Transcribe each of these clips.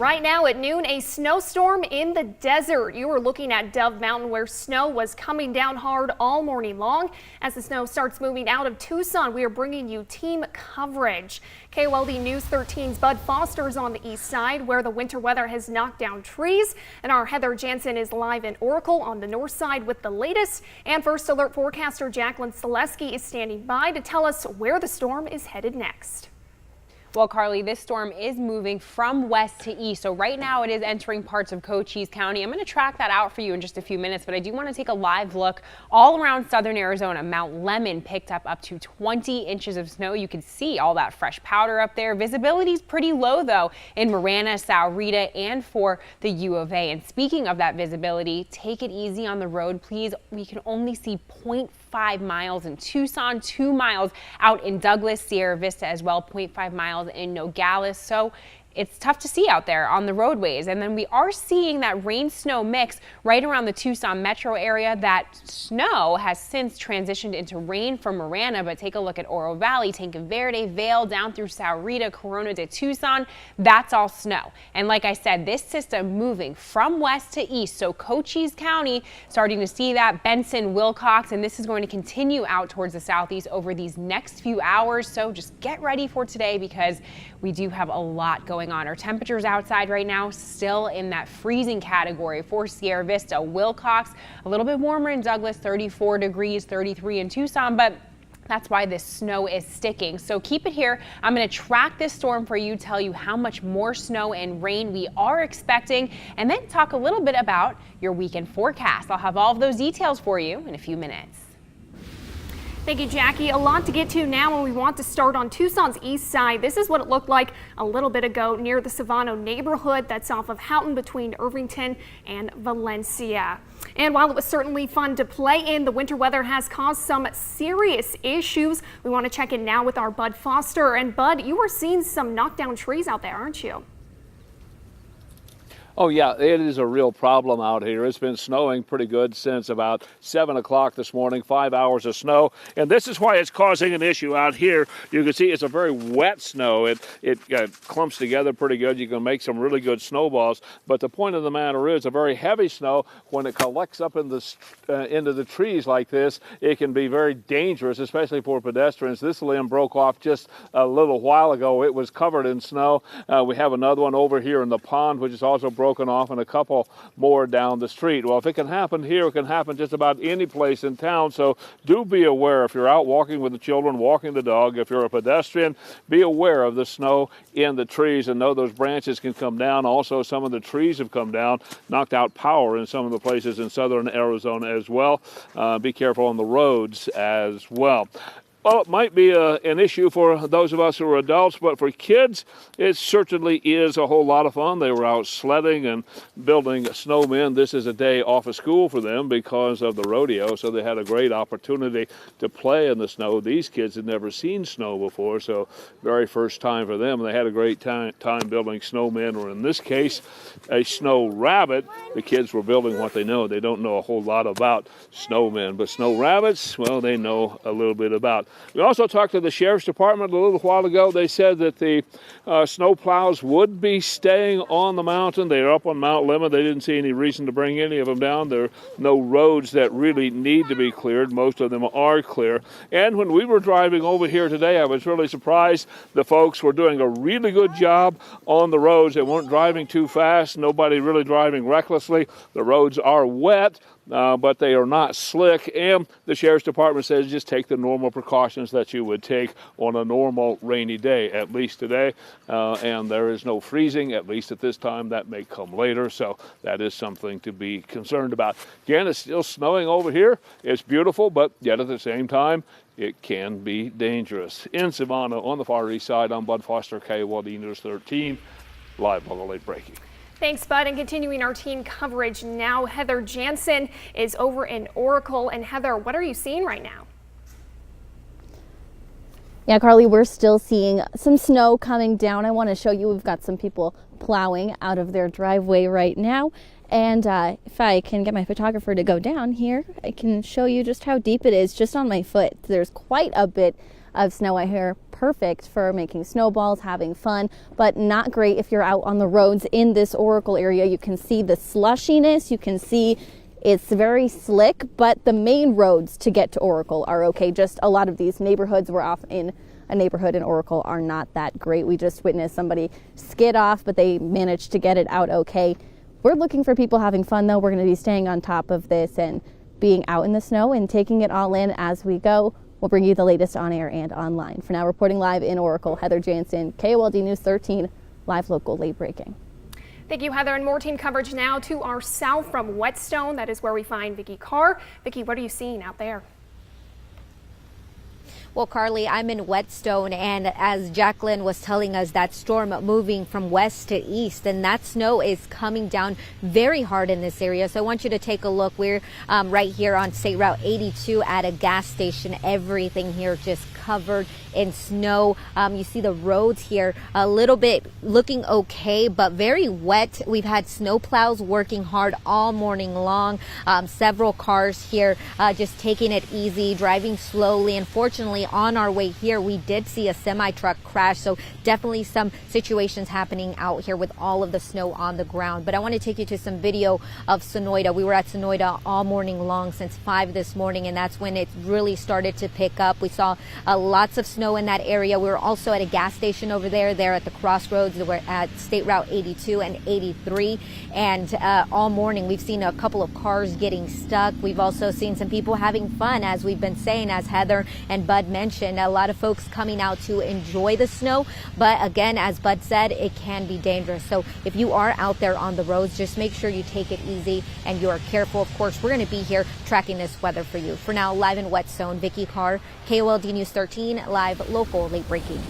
Right now at noon, a snowstorm in the desert. You are looking at Dove Mountain, where snow was coming down hard all morning long. As the snow starts moving out of Tucson, we are bringing you team coverage. KOLD News 13's Bud Foster is on the east side, where the winter weather has knocked down trees. And our Heather Jansen is live in Oracle on the north side with the latest. And First Alert forecaster Jacqueline Selesky is standing by to tell us where the storm is headed next. Well, Carly, this storm is moving from west to east. So right now it is entering parts of Cochise County. I'm going to track that out for you in just a few minutes, but I do want to take a live look all around southern Arizona. Mount Lemmon picked up to 20 inches of snow. You can see all that fresh powder up there. Visibility is pretty low, though, in Marana, Sahuarita, and for the U of A. And speaking of that visibility, take it easy on the road, please. We can only see 0.5 miles in Tucson, 2 miles out in Douglas, Sierra Vista as well, 0.5 miles in Nogales. So it's tough to see out there on the roadways. And then we are seeing that rain snow mix right around the Tucson metro area. That snow has since transitioned into rain from Marana, but take a look at Oro Valley, Tanque Verde, Vail, down through Sahuarita, Corona de Tucson. That's all snow. And like I said, this system moving from west to east. So Cochise County starting to see that, Benson, Wilcox, and this is going to continue out towards the southeast over these next few hours. So just get ready for today, because we do have a lot going on. Our temperatures outside right now still in that freezing category for Sierra Vista, Wilcox, a little bit warmer in Douglas, 34 degrees, 33 in Tucson, but that's why this snow is sticking. So keep it here. I'm going to track this storm for you, tell you how much more snow and rain we are expecting, and then talk a little bit about your weekend forecast. I'll have all of those details for you in a few minutes. Thank you, Jackie. A lot to get to now, and we want to start on Tucson's east side. This is what it looked like a little bit ago near the Savano neighborhood. That's off of Houghton between Irvington and Valencia. And while it was certainly fun to play in, the winter weather has caused some serious issues. We want to check in now with our Bud Foster. And Bud, you were seeing some knockdown trees out there, aren't you? Oh yeah, it is a real problem out here. It's been snowing pretty good since about 7 o'clock this morning, 5 hours of snow. And this is why it's causing an issue out here. You can see it's a very wet snow. It clumps together pretty good. You can make some really good snowballs. But the point of the matter is, a very heavy snow, when it collects up in into the trees like this, it can be very dangerous, especially for pedestrians. This limb broke off just a little while ago. It was covered in snow. We have another one over here in the pond, which is also broken off, and a couple more down the street. Well, if it can happen here, it can happen just about any place in town. So do be aware if you're out walking with the children, walking the dog. If you're a pedestrian, be aware of the snow in the trees and know those branches can come down. Also, some of the trees have come down, knocked out power in some of the places in southern Arizona as well. Be careful on the roads as well. Well, it might be an issue for those of us who are adults, but for kids, it certainly is a whole lot of fun. They were out sledding and building snowmen. This is a day off of school for them because of the rodeo, so they had a great opportunity to play in the snow. These kids had never seen snow before, so very first time for them. They had a great time building snowmen, or in this case, a snow rabbit. The kids were building what they know. They don't know a whole lot about snowmen, but snow rabbits, well, they know a little bit about. We also talked to the Sheriff's Department a little while ago. They said that the snow plows would be staying on the mountain. They are up on Mount Lemmon. They didn't see any reason to bring any of them down. There are no roads that really need to be cleared. Most of them are clear. And when we were driving over here today, I was really surprised. The folks were doing a really good job on the roads. They weren't driving too fast. Nobody really driving recklessly. The roads are wet, but they are not slick, and the Sheriff's Department says just take the normal precautions that you would take on a normal rainy day, at least today, and there is no freezing, at least at this time. That may come later, so that is something to be concerned about. Again, it's still snowing over here. It's beautiful, but yet at the same time, it can be dangerous. In Savannah, on the far east side, I'm Bud Foster, KOLD News 13, live on the late breaking. Thanks, Bud. And continuing our team coverage now, Heather Jansen is over in Oracle. And Heather, what are you seeing right now? Yeah, Carly, we're still seeing some snow coming down. I want to show you, we've got some people plowing out of their driveway right now. And if I can get my photographer to go down here, I can show you just how deep it is just on my foot. There's quite a bit of snow out here, perfect for making snowballs, having fun, but not great if you're out on the roads in this Oracle area. You can see the slushiness, you can see it's very slick, but the main roads to get to Oracle are okay. Just a lot of these neighborhoods, we're off in a neighborhood in Oracle, are not that great. We just witnessed somebody skid off, but they managed to get it out okay. We're looking for people having fun though. We're going to be staying on top of this and being out in the snow and taking it all in as we go. We'll bring you the latest on air and online. For now, reporting live in Oracle, Heather Jansen, KOLD News 13, live local late breaking. Thank you, Heather. And more team coverage now to our south from Whetstone. That is where we find Vicki Carr. Vicki, what are you seeing out there? Well, Carly, I'm in Whetstone, and as Jacqueline was telling us, that storm moving from west to east, and that snow is coming down very hard in this area. So I want you to take a look. We're right here on State Route 82 at a gas station. Everything here just covered in snow. You see the roads here a little bit looking okay, but very wet. We've had snow plows working hard all morning long. Several cars here just taking it easy, driving slowly. Unfortunately, on our way here, we did see a semi-truck crash. So definitely some situations happening out here with all of the snow on the ground. But I want to take you to some video of Sonoyta. We were at Sonoyta all morning long since 5 this morning, and that's when it really started to pick up. We saw lots of snow in that area. We were also at a gas station over there at the crossroads. We're at State Route 82 and 83. And all morning, we've seen a couple of cars getting stuck. We've also seen some people having fun, as we've been saying, as Heather and Bud mentioned. A lot of folks coming out to enjoy the snow. But again, as Bud said, it can be dangerous. So if you are out there on the roads, just make sure you take it easy and you are careful. Of course, we're going to be here tracking this weather for you. For now, live in Whetstone, Vicki Carr, KOLD News 13, live local late breaking.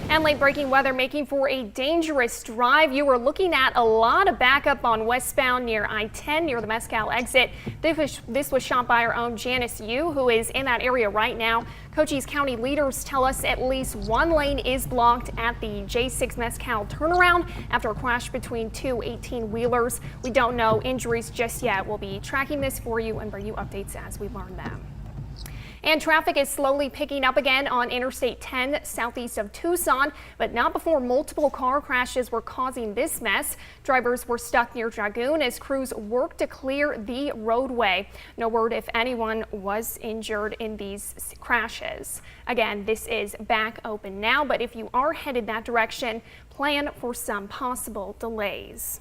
And late breaking weather making for a dangerous drive. You were looking at a lot of backup on westbound near I-10 near the Mescal exit. This was shot by our own Janice Yu, who is in that area right now. Cochise County leaders tell us at least one lane is blocked at the J6 Mescal turnaround after a crash between two 18-wheelers. We don't know injuries just yet. We'll be tracking this for you and bring you updates as we learn them. And traffic is slowly picking up again on Interstate 10 southeast of Tucson, but not before multiple car crashes were causing this mess. Drivers were stuck near Dragoon as crews worked to clear the roadway. No word if anyone was injured in these crashes. Again, this is back open now, but if you are headed that direction, plan for some possible delays.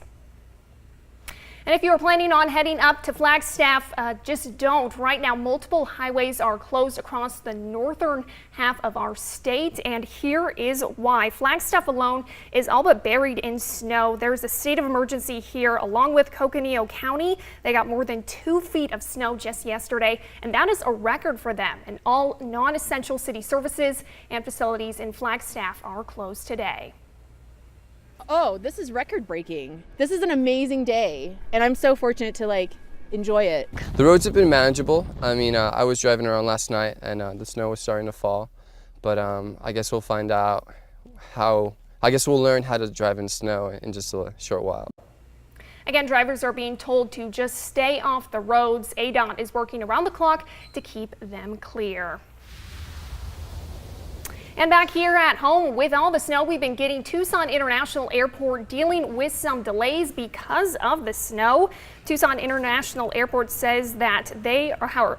And if you are planning on heading up to Flagstaff, just don't. Right now, multiple highways are closed across the northern half of our state, and here is why. Flagstaff alone is all but buried in snow. There's a state of emergency here along with Coconino County. They got more than 2 feet of snow just yesterday, and that is a record for them. And all non-essential city services and facilities in Flagstaff are closed today. Oh, this is record breaking. This is an amazing day, and I'm so fortunate to enjoy it. The roads have been manageable. I mean, I was driving around last night and the snow was starting to fall, but I guess we'll find out I guess we'll learn how to drive in snow in just a short while. Again, drivers are being told to just stay off the roads. ADOT is working around the clock to keep them clear. And back here at home, with all the snow we've been getting, Tucson International Airport dealing with some delays because of the snow. Tucson International Airport says that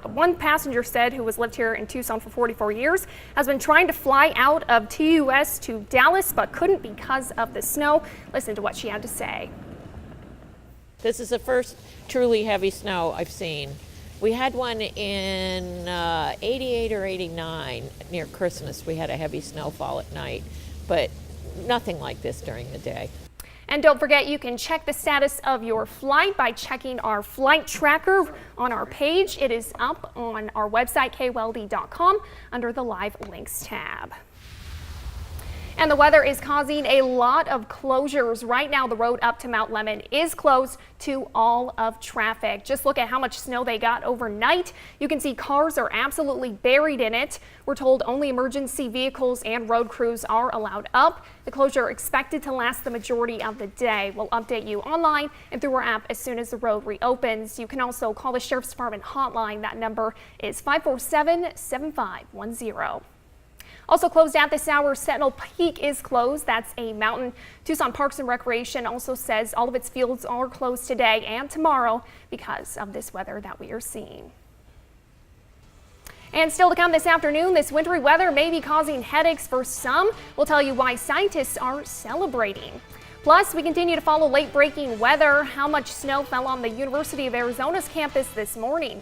one passenger said, who has lived here in Tucson for 44 years, has been trying to fly out of TUS to Dallas, but couldn't because of the snow. Listen to what she had to say. This is the first truly heavy snow I've seen. We had one in 88 or 89 near Christmas. We had a heavy snowfall at night, but nothing like this during the day. And don't forget, you can check the status of your flight by checking our flight tracker on our page. It is up on our website, KOLD.com, under the Live Links tab. And the weather is causing a lot of closures. Right now, the road up to Mount Lemmon is closed to all of traffic. Just look at how much snow they got overnight. You can see cars are absolutely buried in it. We're told only emergency vehicles and road crews are allowed up. The closure expected to last the majority of the day. We'll update you online and through our app as soon as the road reopens. You can also call the Sheriff's Department hotline. That number is 547-7510. Also closed at this hour, Sentinel Peak is closed. That's a mountain. Tucson Parks and Recreation also says all of its fields are closed today and tomorrow because of this weather that we are seeing. And still to come this afternoon, this wintry weather may be causing headaches for some. We'll tell you why scientists are celebrating. Plus, we continue to follow late-breaking weather. How much snow fell on the University of Arizona's campus this morning?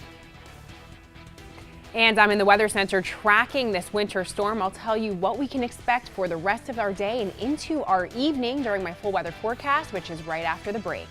And I'm in the Weather Center tracking this winter storm. I'll tell you what we can expect for the rest of our day and into our evening during my full weather forecast, which is right after the break.